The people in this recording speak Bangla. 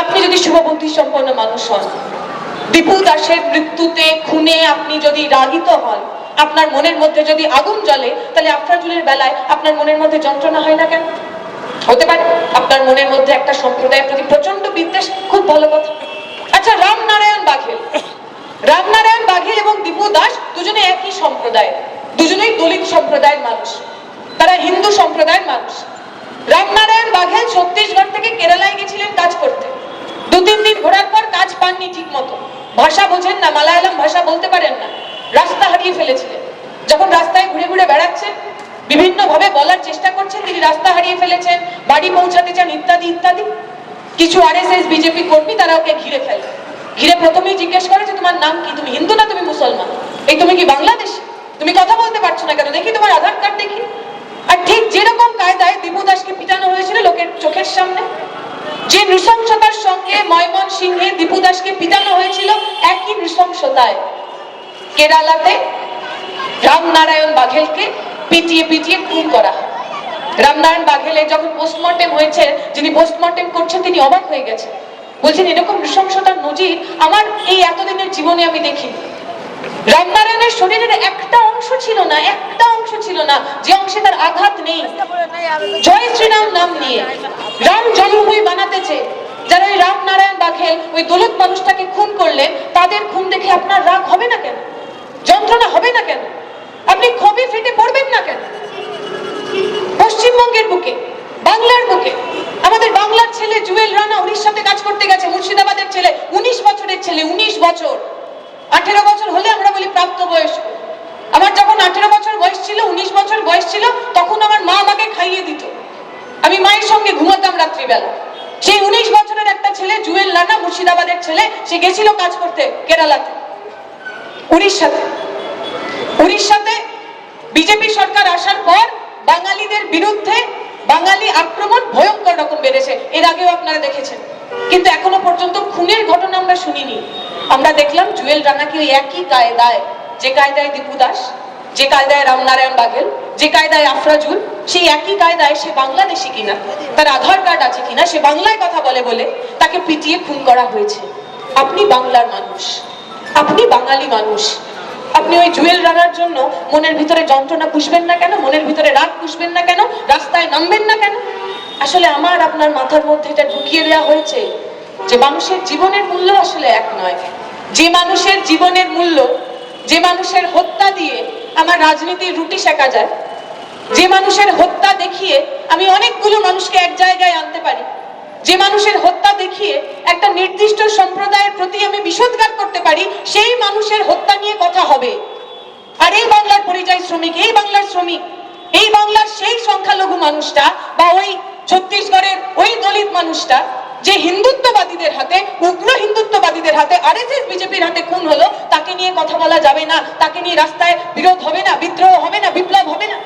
আপনি যদি শুভবুদ্ধি সম্পন্ন মানুষ হন, দীপু দাসের মৃত্যুতে খুনে আপনি যদি রাগিত হন, আপনার মনের মধ্যে যদি আগুন জ্বলে, তাহলে আফরাজুলের বেলায় আপনার মনের মধ্যে যন্ত্রণা হয় না কেন? হতে পারে আপনার মনের মধ্যে একটা সম্প্রদায়ের প্রতি প্রচন্ড বিদ্বেষ, খুব ভালো কথা। আচ্ছা, রামনারায়ণ বাঘেল এবং দীপু দাস দুজনে একই সম্প্রদায়, দুজনেই দলিত সম্প্রদায়ের মানুষ, তারা হিন্দু সম্প্রদায়ের মানুষ। রামনারায়ণ বাঘেল ছত্তিশগড় থেকে কেরালায় গেছিলেন কাজ করতে। 2-3 দিন ঘোরার পর কাজ পাননি ঠিক মতো, ভাষা বোঝেন না, মালায়ালাম ভাষা বলতে পারেন না, রাস্তা হারিয়ে ফেলেছিলেন। যখন রাস্তায় ঘুরে ঘুরে বেড়াচ্ছেন, বিভিন্ন ভাবে বলার চেষ্টা করছেন তিনি রাস্তা হারিয়ে ফেলেছেন, বাড়ি পৌঁছাতে চান, ইত্যাদি ইত্যাদি। কিছু আরএসএস বিজেপি কর্মী তারা ওকে ঘিরে ফেলে। ঘিরে প্রথমেই জিজ্ঞেস করে যে তোমার নাম কি, তুমি হিন্দু না তুমি মুসলমান, এই তুমি কি বাংলাদেশী, তুমি কথা বলতে পারছো না কেন, দেখি তোমার আধার কার্ড দেখি। আর ঠিক যেরকম কায়দায় দীপু দাসকে পিটানো হয়েছিল লোকের চোখের সামনে, যে নৃশংসতার সঙ্গে ময়মনসিংহে দীপু দাসকে পিটানো হয়েছিল, একই নৃশংসতায় কেরালাতে রামনারায়ণ বাঘেলকে পিটিয়ে পিটিয়ে খুন করা হয়। রামনারায়ণ বাঘেলের যখন পোস্টমর্টেম হয়েছে, যিনি পোস্টমর্টেম করছেন তিনি অবাক হয়ে গেছেন, বলছেন এরকম নৃশংসতার নজির আমার এই এতদিনের জীবনে আমি দেখিনি। রামনারায়ণের শরীরের একটা অংশ ছিল না যে অংশে তার আঘাত নেই। জয় শ্রীরাম নাম নিয়ে রাম জন্মভূমি বানাতেছে যারা ওই রামনারায়ণ বাঘেল ওই দলিত মানুষটাকে খুন করলেন, তাদের খুন দেখে আপনার রাগ হবে না কেন, যন্ত্রণা হবে না কেন, আপনি ক্ষোভে ফেটে পড়বেন না কেন? পশ্চিমবঙ্গের বুকে, বাংলার বুকে আমাদের বাংলার ছেলে জুয়েল রানা উড়িষ্যাতে কাজ করতে গেছে, মুর্শিদাবাদের ছেলে, 19 বছরের ছেলে, 19 বছর। 18 বছর হলে আমরা বলি প্রাপ্তবয়স্ক। আমার যখন 18 বছর বয়স ছিল, 19 বছর বয়স ছিল, তখন আমার মা আমাকে খাইয়ে দিত, আমি মায়ের সঙ্গে ঘুমাতাম রাত্রিবেলা। সেই 19 বছরের একটা ছেলে জুয়েল রানা, মুর্শিদাবাদের ছেলে, সে গেছিল কাজ করতে কেরালাতে, উড়িষ্যাতে বিজেপি সরকার আসার পর বাঙালিদের বিরুদ্ধে বাঙালি আক্রমণ ভয়ঙ্কর রকম বেড়েছে, এর আগেও আপনারা দেখেছেন। কিন্তু এখনো পর্যন্ত খুনের ঘটনা আমরা শুনিনি। আমরা দেখলাম জুয়েল রানাকে ওই একই কায়দায়, যে কায়দায় দীপু দাস, যে কায়দায় রামনারায়ণ বাঘেল, যে কায়দায় আফরাজুল, সেই একই কায়দায় সে বাংলাদেশী কিনা, তার আধার কার্ড আছে কিনা, সে বাংলায় কথা বলে বলে তাকে পিটিয়ে খুন করা হয়েছে। আপনি বাংলার মানুষ, আপনি বাঙালি মানুষ, আপনি ওই জুয়েল রানার জন্য মনের ভিতরে যন্ত্রণা পুষবেন না কেন, মনের ভিতরে রাগ পুষবেন না কেন, রাস্তায় নামবেন না কেন? আসলে আমার আপনার মাথার মধ্যে এটা ঢুকিয়ে দেওয়া হয়েছে যে মানুষের জীবনের মূল্য আসলে এক নয়। যে মানুষের জীবনের মূল্য, যে মানুষের হত্যা দিয়ে আমার রাজনীতির রুটি সেকা যায়, যে মানুষের হত্যা দেখিয়ে আমি অনেকগুলো মানুষকে এক জায়গায় আনতে পারি, যে মানুষের হত্যা দেখিয়ে একটা নির্দিষ্ট সম্প্রদায়ের প্রতি আমি বিষোদ্গার করতে পারি, সেই মানুষের হত্যা নিয়ে কথা হবে। আর এই বাংলার পরিযায়ী শ্রমিক, এই বাংলার শ্রমিক, এই বাংলার সেই সংখ্যালঘু মানুষটা বা ওই ছত্তিশগড়ের ওই দলিত মানুষটা যে হিন্দুত্ববাদীদের হাতে, উগ্র হিন্দুত্ববাদীদের হাতে, আরএসএস বিজেপির হাতে খুন হলো, তাকে নিয়ে কথা বলা যাবে না, তাকে নিয়ে রাস্তায় বিরোধ হবে না, বিদ্রোহ হবে না, বিপ্লব হবে না।